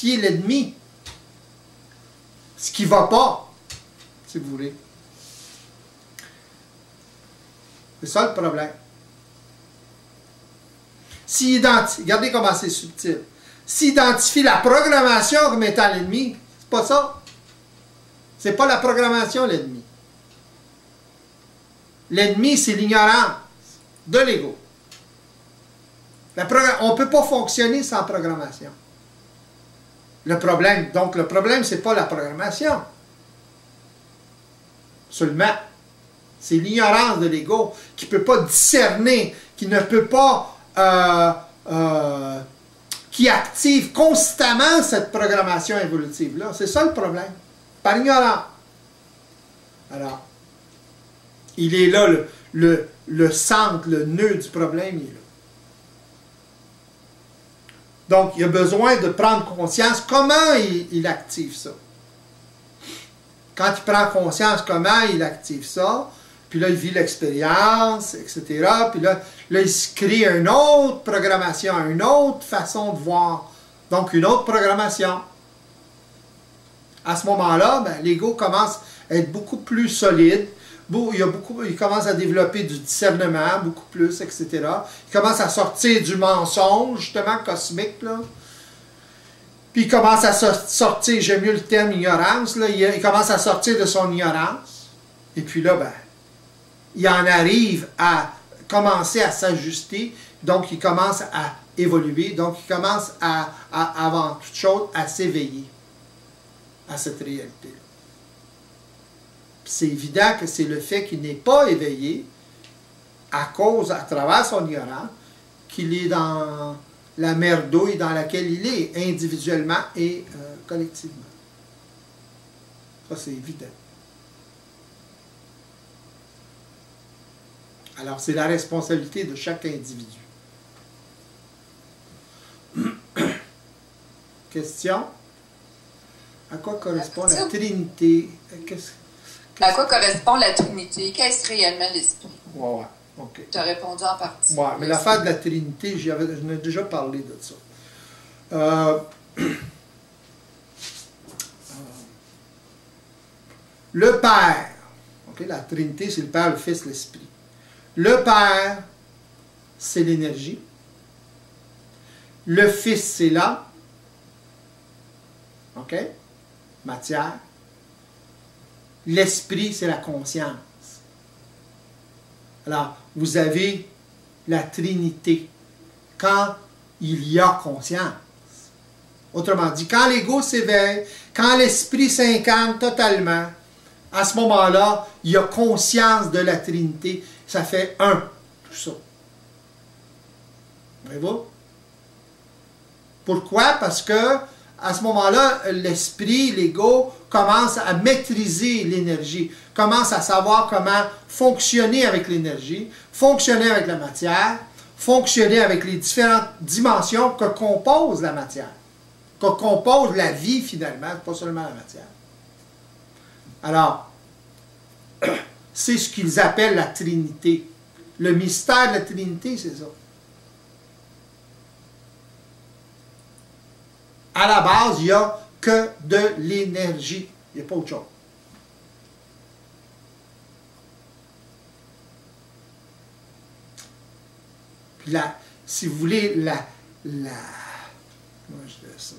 identifier l'ennemi. Ce qui ne va pas, si vous voulez. C'est ça le problème. Regardez comment c'est subtil. S'il identifie la programmation comme étant l'ennemi, c'est pas ça. C'est pas la programmation l'ennemi. L'ennemi, c'est l'ignorance de l'ego. On ne peut pas fonctionner sans programmation. Le problème, c'est pas la programmation. Seulement, c'est l'ignorance de l'ego qui ne peut pas discerner, qui ne peut pas, qui active constamment cette programmation évolutive-là. C'est ça le problème. Par ignorance. Alors, il est là, le centre, le nœud du problème, il est là. Donc, il a besoin de prendre conscience comment il active ça. Quand il prend conscience comment il active ça, puis là, il vit l'expérience, etc. Puis là, il se crée une autre programmation, une autre façon de voir. Donc, une autre programmation. À ce moment-là, ben, l'ego commence à être beaucoup plus solide. Il commence à développer du discernement, beaucoup plus, etc. Il commence à sortir du mensonge, justement, cosmique, là. Puis il commence à sortir, j'aime mieux le terme ignorance, là. Il commence à sortir de son ignorance. Et puis là, ben, il en arrive à commencer à s'ajuster. Donc, il commence à évoluer. Donc, il commence avant toute chose, à s'éveiller à cette réalité-là. C'est évident que c'est le fait qu'il n'est pas éveillé à travers son ignorance, qu'il est dans la merdouille dans laquelle il est, individuellement et collectivement. Ça, c'est évident. Alors, c'est la responsabilité de chaque individu. Question? À quoi correspond la Trinité? À quoi correspond la Trinité? Qu'est-ce réellement l'esprit? Ouais, ok. Tu as répondu en partie. Ouais, mais l'affaire de la Trinité, j'en ai déjà parlé de ça. Le Père, ok, la Trinité, c'est le Père, le Fils, l'Esprit. Le Père, c'est l'énergie. Le Fils, c'est l'âme. OK? Matière. L'esprit, c'est la conscience. Alors, vous avez la Trinité quand il y a conscience. Autrement dit, quand l'ego s'éveille, quand l'esprit s'incarne totalement, à ce moment-là, il y a conscience de la Trinité. Ça fait un, tout ça. Voyez-vous? Pourquoi? Parce que à ce moment-là, l'esprit, l'ego, commence à maîtriser l'énergie, commence à savoir comment fonctionner avec l'énergie, fonctionner avec la matière, fonctionner avec les différentes dimensions que compose la matière, que compose la vie finalement, pas seulement la matière. Alors, c'est ce qu'ils appellent la Trinité. Le mystère de la Trinité, c'est ça. À la base, il n'y a que de l'énergie. Il n'y a pas autre chose. Puis là, si vous voulez, comment je dis ça?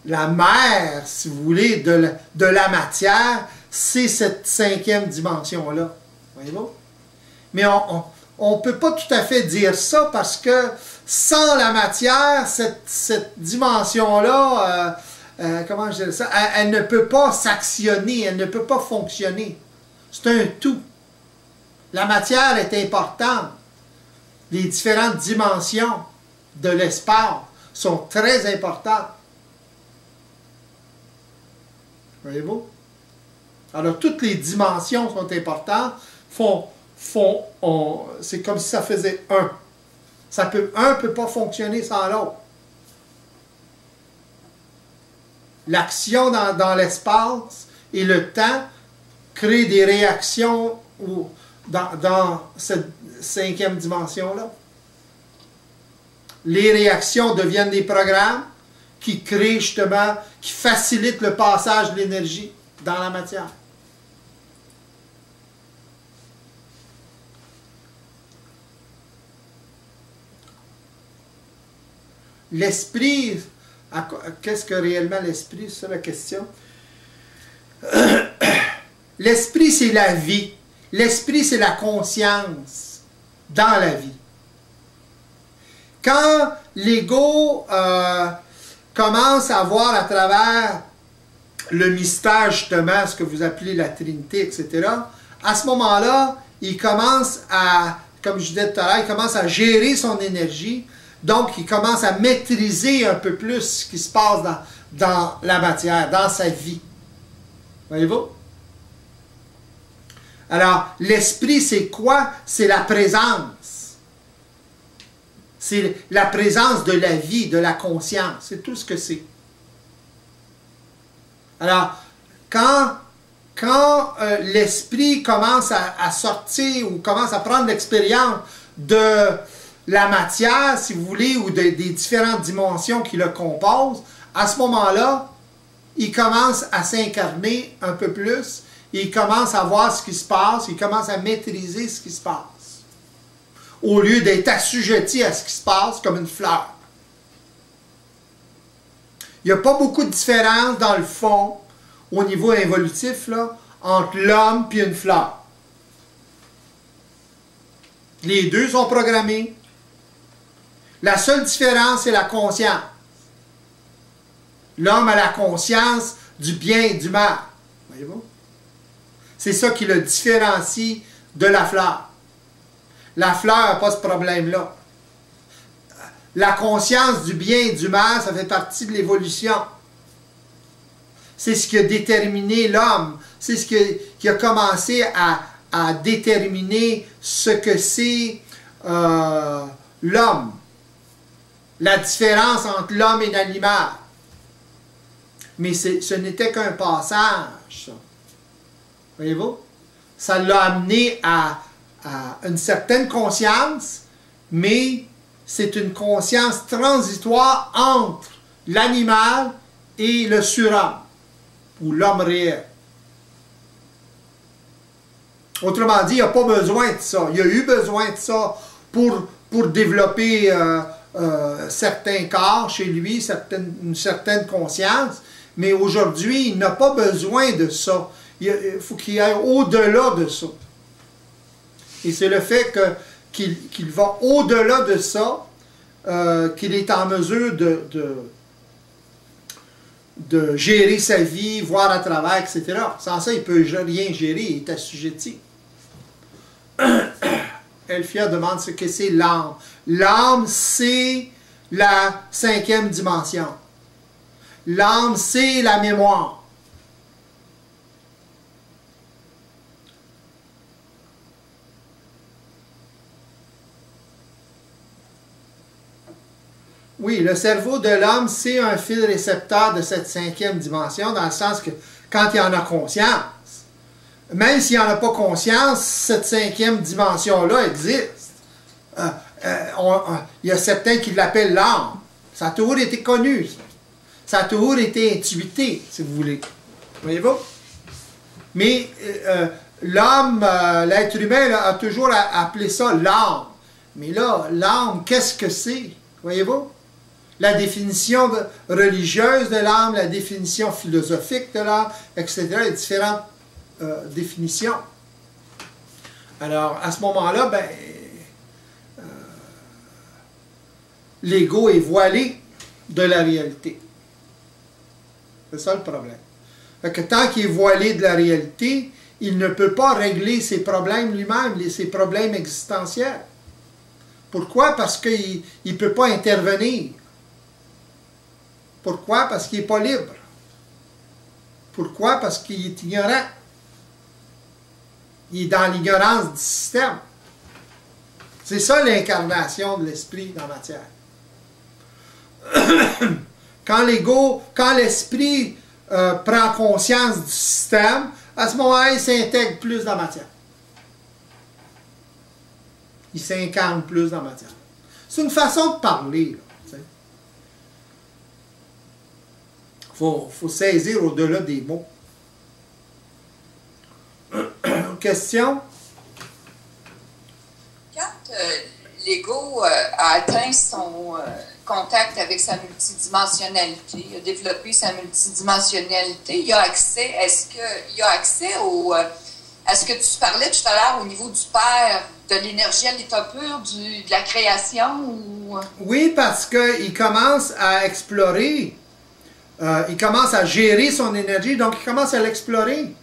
La mère, si vous voulez, de la matière, c'est cette cinquième dimension-là. Voyez-vous? Mais on ne peut pas tout à fait dire ça parce que sans la matière, cette dimension-là, comment je dis ça, elle ne peut pas s'actionner, elle ne peut pas fonctionner. C'est un tout. La matière est importante. Les différentes dimensions de l'espace sont très importantes. Voyez-vous? Alors, toutes les dimensions sont importantes, c'est comme si ça faisait un. Un ne peut pas fonctionner sans l'autre. L'action dans l'espace et le temps créent des réactions dans cette cinquième dimension-là. les réactions deviennent des programmes qui créent justement, qui facilitent le passage de l'énergie dans la matière. L'esprit, qu'est-ce que réellement l'esprit? C'est ça la question. L'esprit, c'est la vie. L'esprit, c'est la conscience dans la vie. Quand l'ego commence à voir à travers le mystère, justement, ce que vous appelez la Trinité, etc., à ce moment-là, il commence à, comme je disais tout à l'heure, il commence à gérer son énergie. Donc, il commence à maîtriser un peu plus ce qui se passe dans la matière, dans sa vie. Voyez-vous? Alors, l'esprit, c'est quoi? C'est la présence. C'est la présence de la vie, de la conscience. C'est tout ce que c'est. Alors, quand l'esprit commence à sortir ou commence à prendre l'expérience de la matière, si vous voulez, ou des différentes dimensions qui le composent, à ce moment-là, il commence à s'incarner un peu plus, il commence à voir ce qui se passe, il commence à maîtriser ce qui se passe, au lieu d'être assujetti à ce qui se passe comme une fleur. Il n'y a pas beaucoup de différence dans le fond, au niveau évolutif, là, entre l'homme et une fleur. Les deux sont programmés. La seule différence, c'est la conscience. L'homme a la conscience du bien et du mal. Voyez-vous? C'est ça qui le différencie de la fleur. La fleur n'a pas ce problème-là. La conscience du bien et du mal, ça fait partie de l'évolution. C'est ce qui a déterminé l'homme. C'est ce qui a commencé à déterminer ce que c'est l'homme. La différence entre l'homme et l'animal. Mais ce n'était qu'un passage, ça. Voyez-vous? Ça l'a amené à une certaine conscience, mais c'est une conscience transitoire entre l'animal et le surhomme, ou l'homme réel. Autrement dit, il n'y a pas besoin de ça. Il y a eu besoin de ça pour développer certains corps chez lui, une certaine conscience, mais aujourd'hui, il n'a pas besoin de ça. Il faut qu'il aille au-delà de ça. Et c'est le fait qu'il va au-delà de ça, qu'il est en mesure de gérer sa vie, voir à travers, etc. Sans ça, il ne peut rien gérer, il est assujetti. Elphia demande ce que c'est l'âme. L'âme, c'est la 5e dimension. L'âme, c'est la mémoire. Oui, le cerveau de l'homme, c'est un fil récepteur de cette 5e dimension, dans le sens que quand il en a conscience, même s'il n'en a pas conscience, cette 5e dimension-là existe. Il y a certains qui l'appellent l'âme. Ça a toujours été connu. Ça a toujours été intuité, si vous voulez. Voyez-vous? Mais l'homme, l'être humain, là, a toujours appelé ça l'âme. Mais là, l'âme, qu'est-ce que c'est? Voyez-vous? La définition religieuse de l'âme, la définition philosophique de l'âme, etc., les différentes définitions. Alors, à ce moment-là, ben, l'ego est voilé de la réalité. C'est ça le problème. Fait que tant qu'il est voilé de la réalité, il ne peut pas régler ses problèmes lui-même, ses problèmes existentiels. Pourquoi? Parce qu'il ne peut pas intervenir. Pourquoi? Parce qu'il n'est pas libre. Pourquoi? Parce qu'il est ignorant. Il est dans l'ignorance du système. C'est ça l'incarnation de l'esprit dans la matière. Quand l'esprit prend conscience du système, à ce moment-là, il s'intègre plus dans la matière. Il s'incarne plus dans la matière. C'est une façon de parler. Faut saisir au-delà des mots. Question? Quand l'ego a atteint son contact avec sa multidimensionnalité, il a développé sa multidimensionnalité, il a accès, est-ce qu'il a accès à ce que tu parlais tout à l'heure au niveau du Père, de l'énergie à l'état pur, de la création? Ou... Oui, parce qu'il commence à explorer, il commence à gérer son énergie, donc il commence à l'explorer.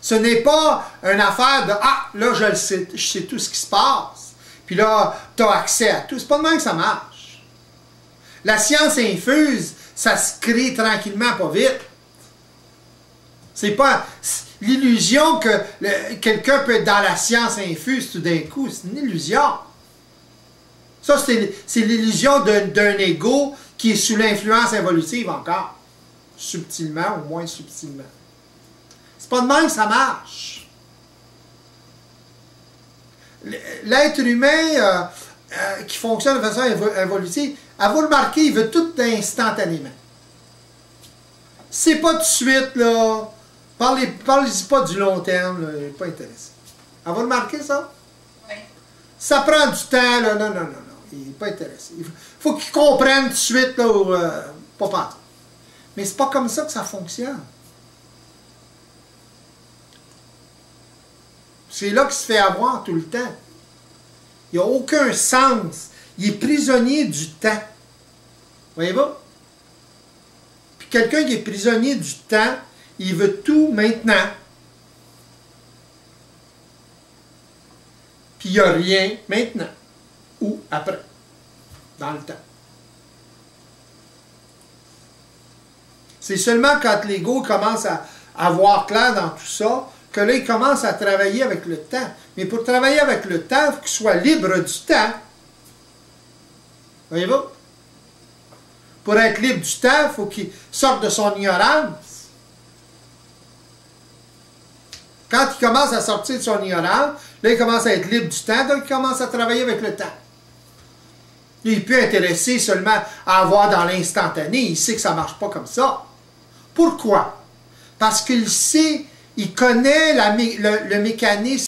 Ce n'est pas une affaire de « Ah, là, je sais tout ce qui se passe. » Puis là, tu as accès à tout. C'est pas de même que ça marche. La science infuse, ça se crée tranquillement, pas vite. C'est pas l'illusion que quelqu'un peut être dans la science infuse tout d'un coup. C'est une illusion. Ça, c'est l'illusion d'un ego qui est sous l'influence évolutive encore. Subtilement ou moins subtilement. C'est pas de même que ça marche. L'être humain qui fonctionne de façon évolutive, à vous remarquer, il veut tout instantanément. C'est pas tout de suite, là. Parlez-y pas du long terme, là, il n'est pas intéressé. À vous remarquer ça? Oui. Ça prend du temps, là. Non, non, non, non. Il n'est pas intéressé. Il faut qu'il comprenne tout de suite, là, ou, pas partout. Mais c'est pas comme ça que ça fonctionne. C'est là qu'il se fait avoir tout le temps. Il n'y a aucun sens. Il est prisonnier du temps. Voyez-vous? Puis quelqu'un qui est prisonnier du temps, il veut tout maintenant. Puis il n'y a rien maintenant. Ou après. Dans le temps. C'est seulement quand l'ego commence à avoir clair dans tout ça, que là, il commence à travailler avec le temps. Mais pour travailler avec le temps, il faut qu'il soit libre du temps. Voyez-vous? Pour être libre du temps, il faut qu'il sorte de son ignorance. Quand il commence à sortir de son ignorance, là, il commence à être libre du temps, donc il commence à travailler avec le temps. Il est plus intéressé seulement à avoir dans l'instantané. Il sait que ça ne marche pas comme ça. Pourquoi? Parce qu'il sait... Il connaît le mécanisme